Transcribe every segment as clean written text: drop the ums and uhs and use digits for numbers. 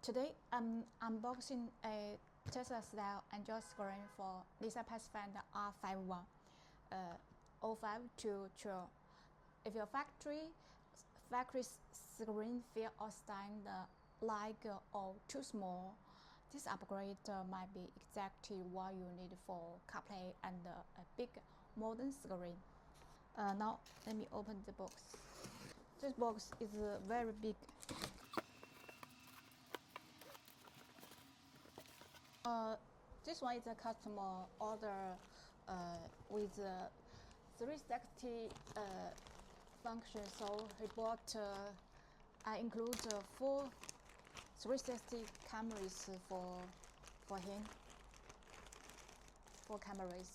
Today I'm unboxing a Tesla style Android screen for Nissan Pathfinder R51 05 to 12. If your factory screen feels outstanding like or too small, this upgrade might be exactly what you need for CarPlay and a big modern screen. Now let me open the box. This box is very big. This one is a customer order with 360 function, so he bought I include 4 360 cameras for him. 4 cameras.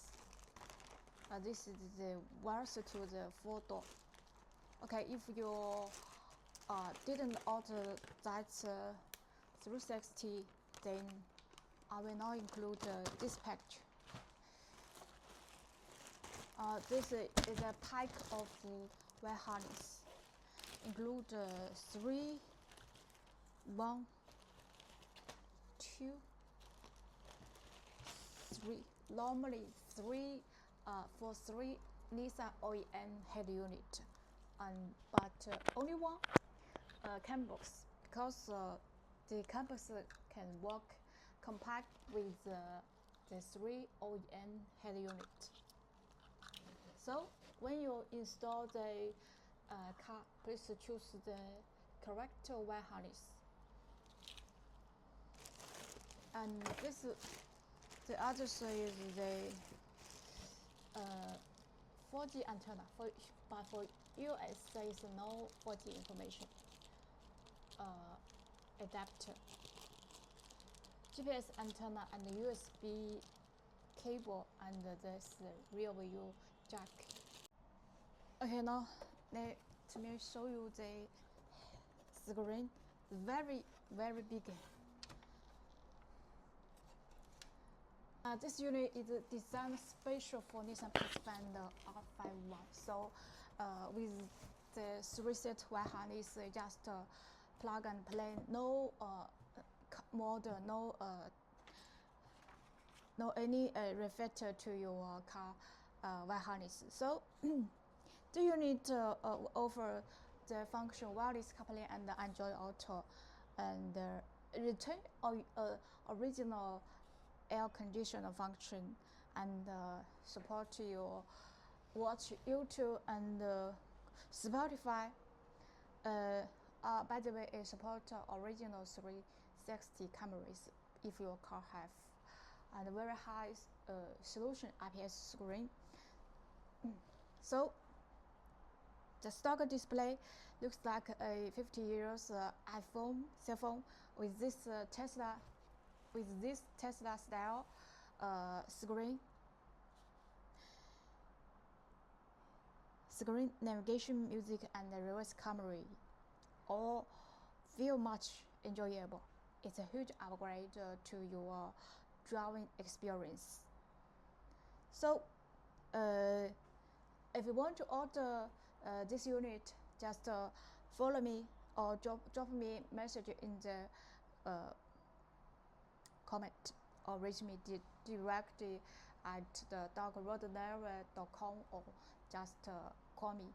This is the verse to the photo. Okay, if you didn't order that 360, then I will now include this package. This is a pack of wire harness. Include 3, 1, 2, 3. Normally 3 for 3 Nissan OEM head unit, but only one canvas because the canvas can work compact with the 3 OEM head unit. So when you install the car, please choose the correct wire harness. And this, the other side is the 4G antenna. But for US there is no 4G information. Adapter, GPS antenna, and USB cable, and this rear view jack. Okay, now let me show you the screen. Very big. This unit is designed special for Nissan Pathfinder R51. So with the 3-set wire harness, just plug and play. No model, no any reflector to your car wire harness. So the unit offer the function wireless CarPlay and Android Auto, and retain original air conditioner function, and support your watch, YouTube, and Spotify. By the way, it supports original 360 cameras if your car have, and very high resolution IPS screen. So the stock display looks like a 50 years iPhone cell phone with this Tesla style screen navigation, music, and the reverse camera all feel much enjoyable. It's a huge upgrade to your driving experience. So if you want to order this unit, just follow me or drop me a message in the comment, or reach me directly at the Roadnavier.com, or just call me.